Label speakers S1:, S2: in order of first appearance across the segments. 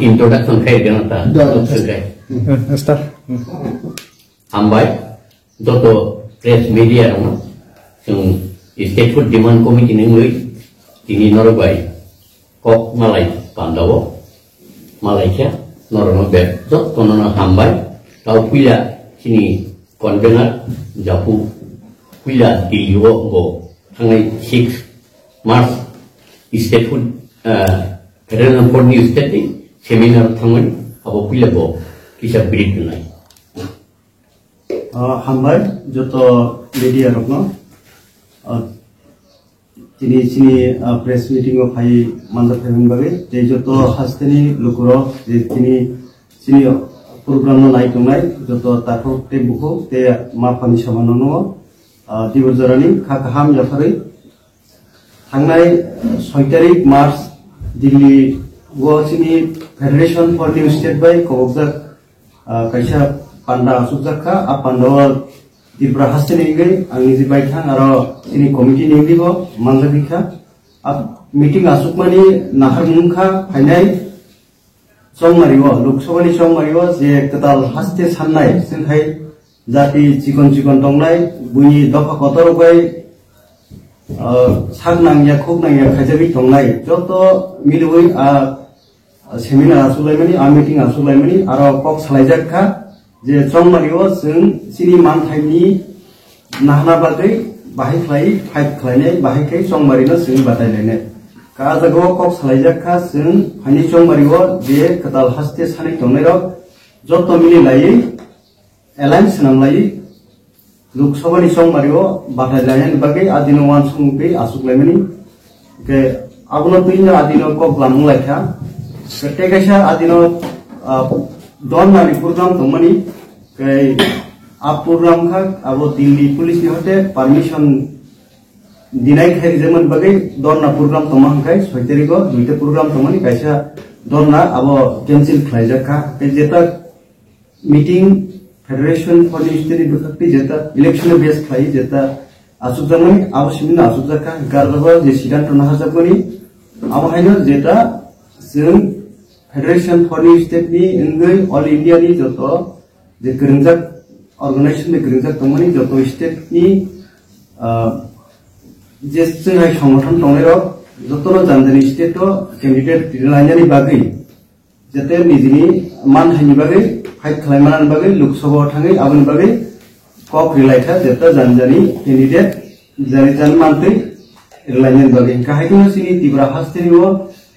S1: introduction kayak gana ta
S2: start
S1: hambai joto press media rong sung state food demand committee nengui tini norobai kok malai pandawo Malaysia norono ber jot konono hambai tau pila sini konvenar japu pila diliwo go hangai 6 March state food Federal for New State seminar thangon abo pila bo kisa birit nai
S3: hambai joto media rokno sini press meeting of hai manda pheming bage je joto hasteni lukuro je sini program no nai tungai joto takho te buko te ma phani samanono diborjarani khakaham jafarai thangnai 6 tarik March Delhi sini Federation for New State by kobokjak kaisa panda asukjakka a pandawa Tripura hasteni gai angni ji baithang aro sini committee ninglibo mangjabikha a meeting asukmani nahar mungkha phainai songmariwo loksabani songmariwo je katal haste sannai singhai jati chikon tongnai buini dokha kotor bai sak nangya khok nangya khajabi tongnai joto miloi a seminar asulaimani a meeting asulaimani aro kok salaijakha je songmariwo sing sini manthaini nahna bagai bahai khlai fight khlainai bahai kai songmarino sing batailainai ka jago kok salaijakha sing phani songmariwo je katal haste sani tongnai joto mili lai alliance namlai loksabani songmariwo batailainai bagai adino wan songbe asuklaimani ke abuno tuina adino kok lamunglaikha kete kaisa adino don nani program tongmani kai a program kha abo Delhi police ni hote permission dinai khai jeman bagai don na program tomang kai 6 tariko duita program tomani kaisa don na abo cancel khlaijakha kai jeta meeting Federation for New State bukakti jeta election based khlai jeta asukjamani abo simina asukjakha garba je sidan tona hajakoni abo haino jeta sing Federation for New State ni engai all India ni joto je kerengjak organization ni kerengjak tongmani joto state ni je singhai songthon tongnai joto no janjani state to candidate tirlainani bagai jete nijini manthani bagai fight khlaimanan bagai loksabha thangai aboni bagai kok relaitha jeta janjani candidate jari jan mantri tirlainani bagai kahai sini Tripura hasteni wo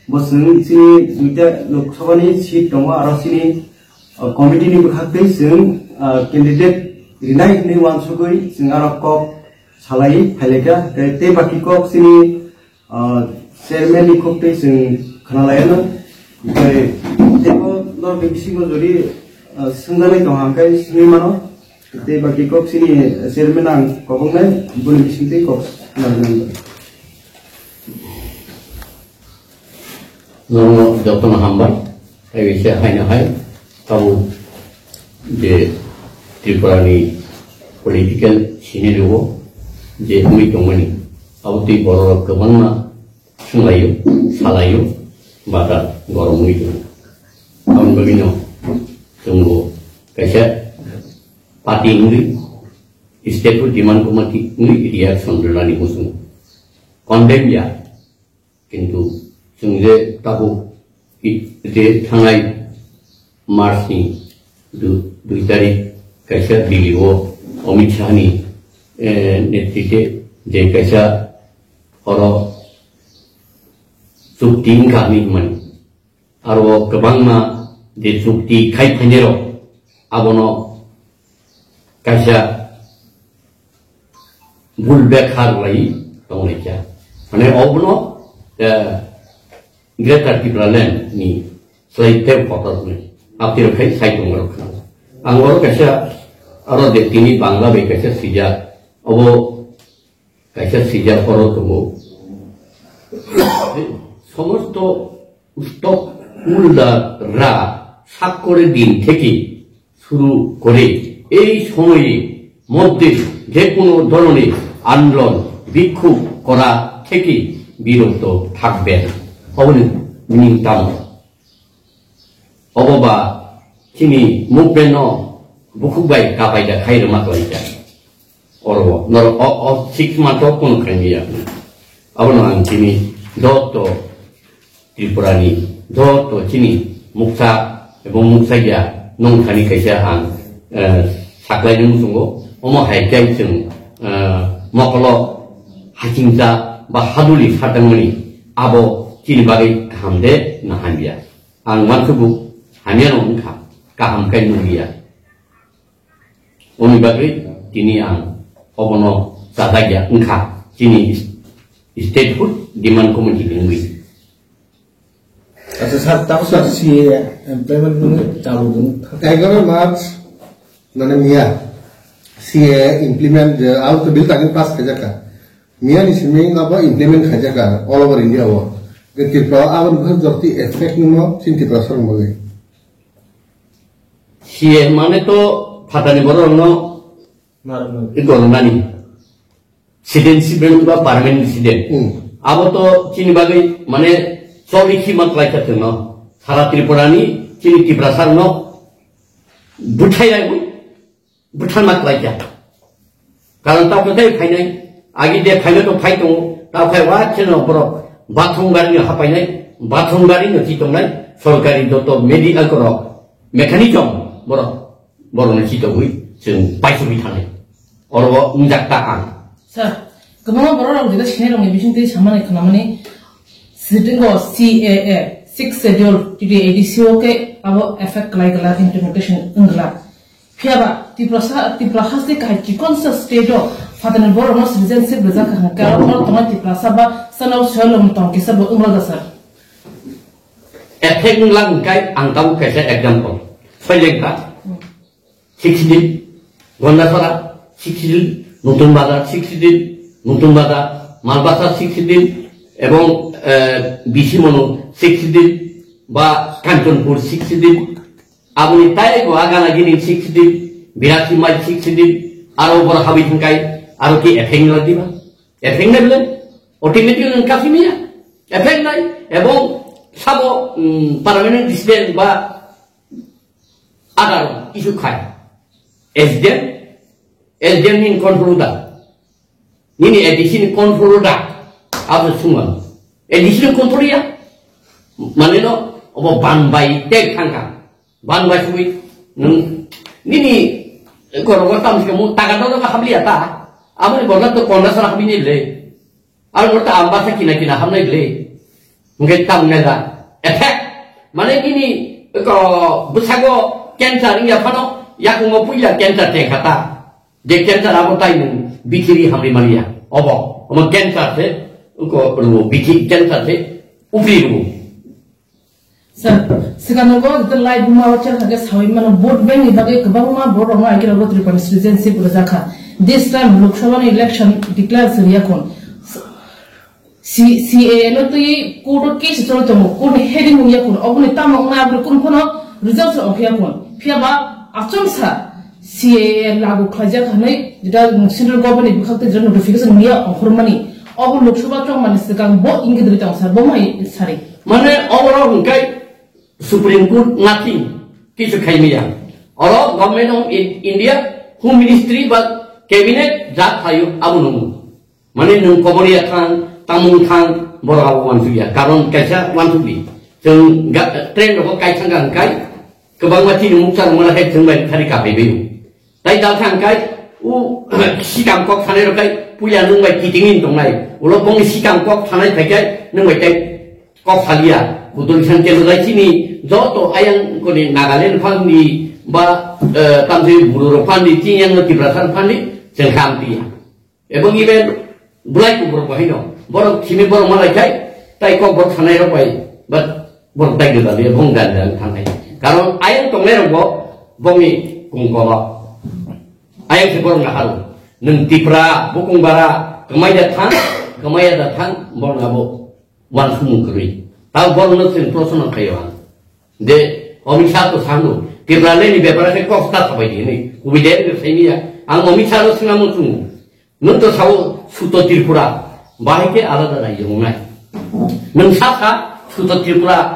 S3: bosung sini duita loksabani seat tongo aro sini committee ni bukhaktei sing candidate rinai ni wansugoi sing aro kok salai phaileka te baki kok sini chairman ni khoktei sing khanalayana kai tebo no bisingo jori sungdanai tonghangkai sini mano te baki kok sini chairman ang kokongnai buni bisingtei kok nangnan
S1: no joto hambai ai se haina hai tahu je Tripura ni political scenario je hui tongmani auti borok kebangma sunglayu salayu bata gorong itu tahun begini tunggu kaisa parti ini state food demand committee ini reaction berlani musuh condemn ya kintu sungje tahu ite thangai March ni 2 tarik kaisa Delhi Amit Shah ni netitwe je kaisa oro chukti kami man aro kabangma je chukti khai phanero abono kaisa bul bekhar lai tonglekya mane obono Greater Tripura land ni slaite kotor ni aptir khai sai tongro khana angoro kaisa aro dektini bangla be kaisa sija obo kaisa sija poro tongo সমস্ত উৎসব মূলদাররা স্বাক্ষরের দিন থেকে শুরু করে এই সময়ে মধ্যে যে কোনো ধরনের আন্দোলন বিক্ষোভ করা থেকে বিরত থাকবেন boba kini movement no bukubai kapai da kai remak laita orwo nor o 6 month pun krangia abono ang kini doto Tripurani doto kini muksa ebong muksa ya nong khani kaisa ang saklai nung sungo omo haikai chung mokolo hachingja ba haduli satangmani abo kini bagai hamde na hanbia ang mansubu hanya nong kaham kai nungia Oni bagai kini ang obono sadagya engka kini statehood demand community lingui.
S2: Asa saat tahu saat si employment nungu calu nungu.
S4: 11 March nana Mia si implement out bill tadi pass kerja kan. Mia ni seming apa implement kerja kan all over India wa. Ketika awal berjorti efek nungu cinti pasar mulai.
S1: Si mana to Fatani borong no itu nani residency belum tuh permanent resident. Abo to cini bagai mana soli kimat laika tuh no. Salah Tripurani cini Tiprasar no butai lagi, butai mat laika. Kalau tahu kita kain nai, agi dia kain itu kain tu, tahu kain wah cina borok bathroom gari ni apa nai, bathroom gari ni citong nai, sorkari doto medical korok, mekanisme borok. Baru nanti kita hui, seng payah subitane. Orang menjak tahan.
S5: Sir, kemana baru orang juga sini orang ebising tadi sama nih kenapa nih? Sitting go CAA 6 schedule jadi edisi oke, abo efek kelai implementation enggak. Siapa? Tiprahas deh kayak cikon stage Fatana baru orang citizenship berzakat. Kalau orang teman tiprahas ba sanau selalu mentong kisah buat umrah dasar.
S1: Efek ngelang kai angkau kayak example. Fajengka. 60 din, Gondasara 60 din, Nutun Bazar 60 din, Nutun Bazar, Malbasa 60 din, এবং বিশিমনো 60 দিন বা কাঞ্চনপুর 60 দিন আপনি তাই গো আগানা গিনি 60 দিন 82 মাইল 60 দিন আর বড় হাবি থাকাই আর কি এফেক্ট না দিবা এফেক্ট না বলেন অটোমেটিক্যালি কাফিমিয়া এফেক্ট নাই এবং সব পার্মানেন্ট রেসিডেন্ট বা আদার ইস্যু খায় এসডেম নিন কন্ট্রোল দা নিনি addition control the apa semua, edisi kontrol ya, mana no, apa banbai tek kangkang, banbai sui, ni kalau kita mesti kamu takat tu kan hamli ata, apa ni kalau tu kondas orang hamli ni le, kalau kita ambil sekina hamli le, mungkin tahu ni lah, efek, mana ini kalau besago cancer ini apa no, ya kamu punya cancer tek kata, dek cancer apa tahu bikiri hamli malia, apa cancer se uko perlu bikin cancer se upri lu.
S5: Sir, sekarang kau kita live rumah wajar harga sahwi mana vote bank ni bagi kebang rumah vote orang akhirnya vote Tripurani citizenship berzakah. This time Lok Sabha election declare seria kon. CAA lo tu ye kudo case tu tu kudo heading ni kon. Aku ni tamu orang abri kon kono result tu ok kon. Pihak ba acung sa CAA lagu kerja kanai jika central government bukan tu jadi notification ni orang mani. Aku Lok Sabha tu mana sekarang vote ingin dari tahun sar, bomai sari.
S1: Mana orang hinggai Supreme Court nothing, kisu kaya orang government of India, Home Ministry but cabinet jat hayu abu nunggu. Mana nung Korea kan, Tamil kan, boraw wantu ya. Karon kaisa wantu di. Jeng trend apa kai sanggang kai, kebang mati nung cara mana kai jeng baik hari kape biru. Tapi datang kai, sikam kok sana kai, punya nung baik kitingin tong lai. Ulo bong sikam kok sana kai nung baik kok halia. Betul kan kalau dari sini, joto ayang koni Nagaland fandi, ba tamsi Buluro fandi, tiang nanti berasan fandi, jengkam dia. Ebong event bulai tu berapa hino, borok sini borok malai kai, tai kok borok sana eropai, but borok tai juga dia bong dan tanai. Kalau ayang tong lerong bongi kungkola, ayang si borok ngaharu, nanti pra bukung bara, kemaya datang borok ngabo, wan sumu kerui. Tahu baru nanti proses nak kayawan. De, omi satu sanggup. Tiada ni beberapa sekor tak sampai ini. Ubideh ni saya ni ya. Ang omi satu sengaja muncul. Nanti sahu suto Tripura. Bahaya ke ala dah yang mana. Nang saka suto Tripura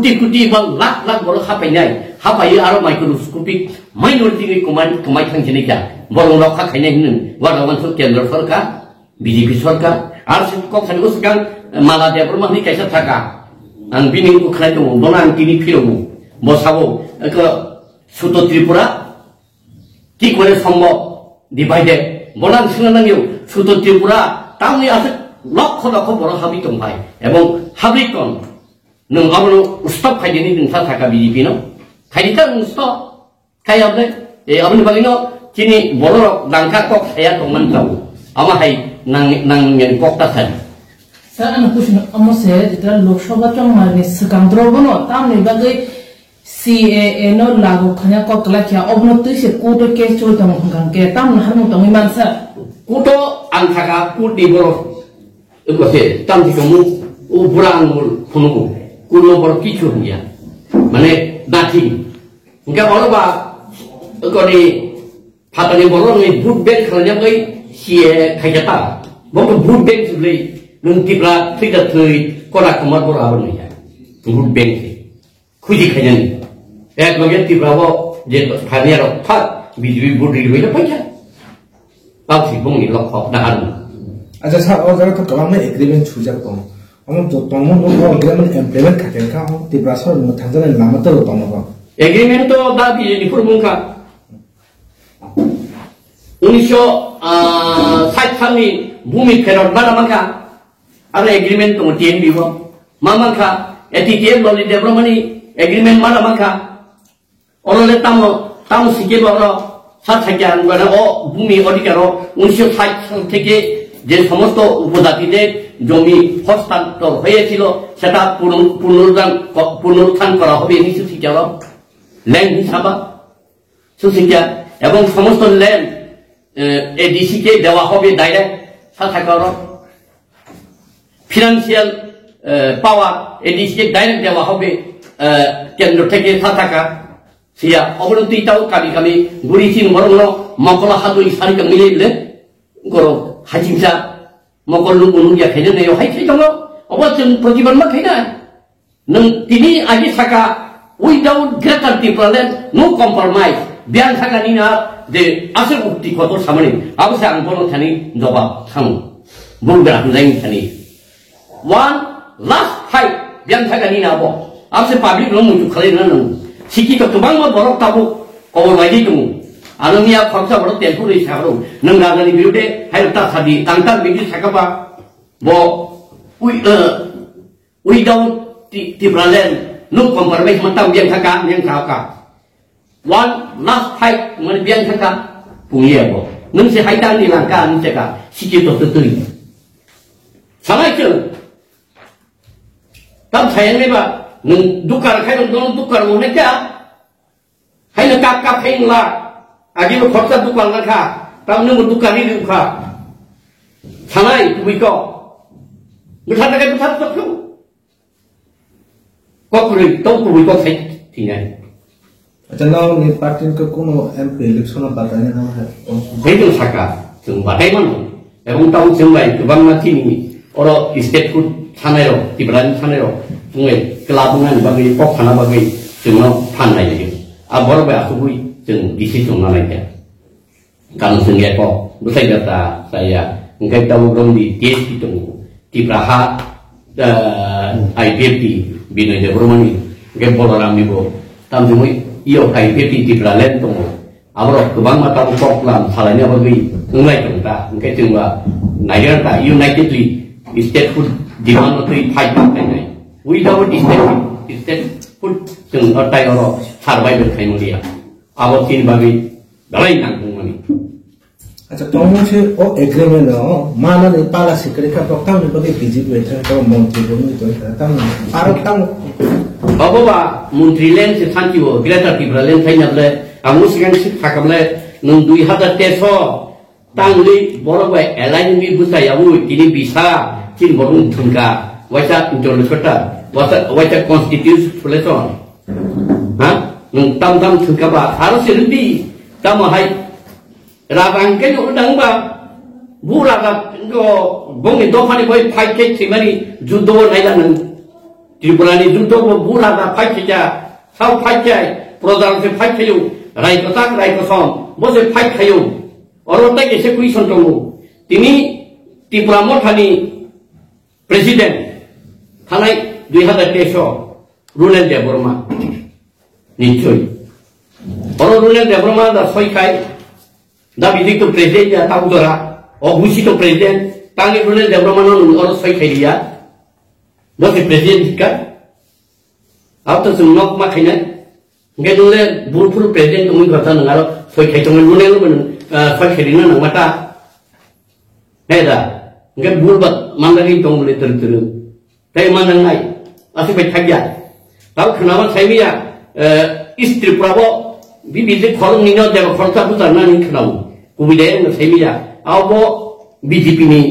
S1: kuti bang lak boro hapai aro microscopic minority ni kumai thang jini kya boro lok kha khainai nun warawan su kendra sarkar BJP sarkar ar sin kok san uskan mala de bermah ni kaisa thaka ang bini ku khlai tu bonan tini phiromu bosabo ke suto tripura ki kore sombo divided bonan sinanangyo suto tripura tamni ase লক্ষ বড় হাবি তং ভাই এবং হাবি কম নং আমনো উস্তব খাইনি নংসা থাকা বিজেপি ন খাইতা উস্তব খাই আমলে এই আমনি বালিনো চিনি বড় দাংখা কক খায়া তংমান যাও আমা হাই নাং ককটা থাই
S5: স্যার আমি কুশন আমসে যেটা লোকসভা চংমানি সিকান্দ্রবনো তামনি বাগে CAA no lagu khanya ko kalakia obno tuise kuto ke chultam khang ke tam harmu tong iman sa
S1: kuto angkaka kuti boro Eko tam di kamu uburan mul punumu kuno berkicu dia, mana nanti, enggak orang bah, eko ni hata ni borong ni boot bag kerana kau sia kajata, bukan boot bag sebeli nanti pula tidak terus korak kemar borawan ni ya, boot bag ni, kuji kaya ni, bagian tiba bawa jet kanya rokat biju boot ribu itu apa? Bau si bung ni lokok dah
S2: अच्छा सर और जरा तो कलाम में एग्रीमेंट छूजा तो हम जो Tomo no agreement implement करते हैं का हम तिब्रासर में थांजन नाम तो तोमो का
S1: एग्रीमेंट तो दाबी ni फुरमुंका 1960 ni bumi perot mana maka ada agreement tu TN biwa mama ka TTM loli development ni agreement mana maka orang le tamu sikit orang সাতহাজার মানে ও ভূমি অধিকার 1960 থেকে যে সমস্ত উপজাতিদের জমি হস্তান্তর হয়েছিল সেটা পুনরুত্থান করা হবে নিশ্চিত ল্যান্ড হিসাবে সুশিক্ষা এবং সমস্ত ল্যান্ড এডিসি কে দেওয়া হবে ডাইরেক্ট সাথাকার ফিনান্সিয়াল পাওয়ার এডিসি কে ডাইরেক্ট দেওয়া হবে কেন্দ্র থেকে সাথাকা সিয়া অবনতিটাও কামি গুড়িচিন বরং মকলা হাতুই সারিকা মিলে গরো হাজিমসা মকল লুবুনুয়া খাইনে নেও হাইখাই দङ অবচন প্রতিবাদ मा খাইনা नों तिनि आगे साका without greater Tipraland no compromise बियान साकानि ना जे आसे उक्ति खतो सामने आबसे आं बनो थानि जवाब थां बुंग्रा जायनि थानि वन लास्ट फाइट बियान साकानि ना बो आबसे पब्लिक नो मुजु खालायना नों सिखि तो गोबां बरक ताबो खबर बायदि दङ आननिया खरसा बड़ तेलफु रै साबरो नों राजानि बिरुदे हायता सादि तांता बिदि साकाबा बो उइदाउट टिप्रालेन नो कम्प्रोमाइज मताम बियान साका yang साका one last fight मन बियान साका पुंगिया बो नों से हायता नि लांका नि साका सिखि तो ततुइ सालायचो तब सायन मेबा नों दुकार खाय दं दुकार मोने क्या हायनो काका फेंला आगे में खर्चा दुकान रखा तब नों दुकानी रुखा सालाय तुइको बुथा तक बुथा तक कोकुरि तो तुइको छै थिनै
S2: अच्छा नाउ नि पार्टी को कोनो एमपी इलेक्शन बताने ना है
S1: बेदो साका जों बाथायमोन एबं टाउन जोंबाय गोबां माथिनि अर स्टेट फुड थानायरो तिब्रानि थानायरो बुङै क्लाबनानि बागै पखाना बागै जोंनाव फाननाय जायो आ बरबाय आखुबै जों डिसिजन लानाय kan sengge ko busai data saya ngai tahu belum di TSP itu tibraha IPP bina je bermani ngai boloram ni bo tam jumui iyo IPP tibralen tu abro kebang mata poklam salahnya bagi ngai tungta ngai tungwa Nigeria ta unitedly state food demand to fight back ngai without state food jeng otai oro survival kai mulia abo tin bagi dalai nang mani
S2: अच्छा तो मुझे ओ एग्रीमेंट हो माना ने पाला सिकरे का प्रोग्राम ने बगे बीजेपी बैठा तो मंत्री को तो तम आरो तम
S1: बाबा मंत्री लेन से थांकी वो ग्रेटर टिब्रालेन थाइनाले आमु सिगां थाकामले नों 2013 तांगलि बरबाय एलाइन नि बुसायाबो तिनि बिसा चिन बरं थुंगा वाइसा इंटरनेशनल वाइसा कन्स्टिट्यूशन हा नों तम थुंगाबा आरो सिरबि तमहाय Rabang ke udang ba buraga go bongi do phani boy fight ke simari judo nai la nang त्रिपुरानि जुन्तो बुरा दा फाइट खिजा साउ फाइट जाय प्रदान से फाइट खियो रायको ताक रायको सम बसे फाइट खियो अरता केसे क्वेश्चन दङ तिनी त्रिपुरा मथानि प्रेसिडेंट थानाय 2023 रुनेल देबरमा निश्चय रुनेल देबरमा दा सयखाय दा बिदि तो प्रेसिडेंट या ताउदरा अबुसि तो प्रेसिडेंट तांगे रुनेल देबरमा न अर सयखायरिया बसे प्रेसिडेंट का अब तो जों नक मा खायनाय गेदुले बुरफुर प्रेसिडेंट दङ गथा नङा सयखाय दङ रुनेल मोन सयखायरिना नङाता हेदा nggak bulbat mandari dong boleh terus tapi mandang naik masih baik saja tahu kenapa saya biar istri Prabowo bibit kolong ni nak jaga korta putar nani kenal kubidaya nggak saya biar apa BJP ni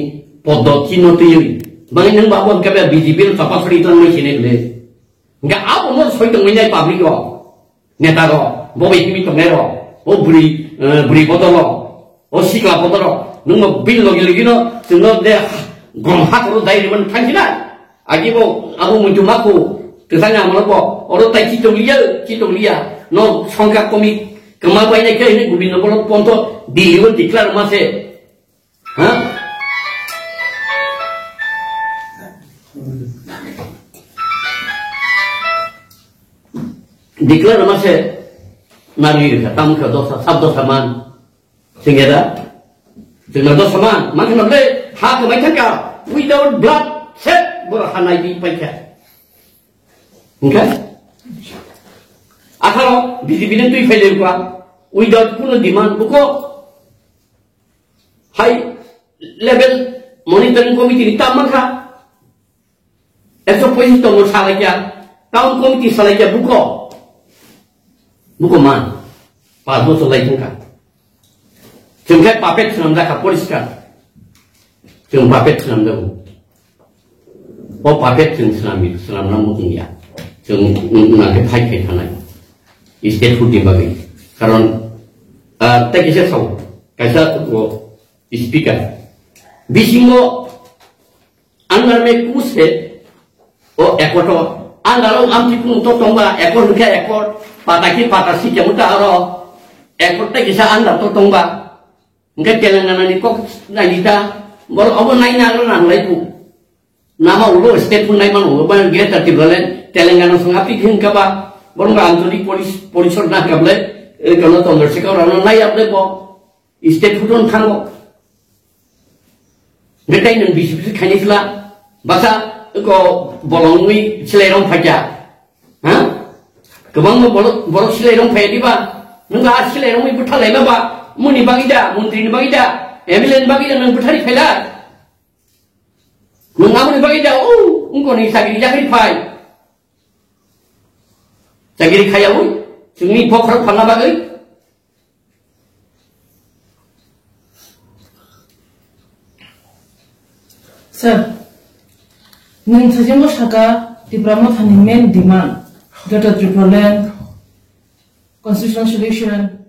S1: podot cino tu yuri bangin yang bawa kaya BJP ni siapa suri itu nama sini le nggak apa mau soi tu menyai pabrik lo neta lo bawa BJP tu mero oh beri botol lo oh sikla botol lo nunggu bil lagi no tunggu deh gomhat orang dari mana thanjina agibo abu muncul aku kesana malah bo orang tai citong liya no sangka komi kemal banyak ke ini gubernur boleh ponto dilihat diklar masih ha diklar masih nari tamu ke dosa sabdo saman sehingga Dengan dosa man, makin ada hak kebaikan without blood set berhanai di baiknya. Okay? Akalo biji-biji itu failure kuah without pun demand buko high level monitoring committee ni tamak ha. Eso posisi tu masalah kia, tahun committee salah kia buko man, pas dosa lagi kan. Jengkai papet senam dah polis kan, jeng papet senam dah, oh papet jeng senam namu tinggi, jeng nanti fight ke sana, state food dibagi, karena tak kisah tahu, kisah tu speaker, bisingo, anggar mekus he, oh ekor tu, anggar lo amti pun tu tongba, ekor bukan ekor, patasi jamu tak aro, ekor tak kisah anggar tu tongba. Enggak Telangana ni kok naita baru apa naik nang lagi nama ulo state pun naik mana apa dia tertib balen Telangana sengapi keng kaba baru nggak anturi polis nak kable kalau tongger sekarang orang naik apa bo state pun tanggo nggak tahu nang bisip kani sila bahasa ko bolongui selerong faja ha kebang bolong selerong faja di ba nggak selerong ibu thalai ba Muni bagida, menteri ni bagida, MLN bagida nang bertari felar. Nang ni bagida, engkau ni sagiri jahri fai. Sagiri kaya ui, sini pokok pangga bagai.
S5: Sir, nang sahaja saka di Brahma Thani main demand, Dr. Triple Land, constitutional solution.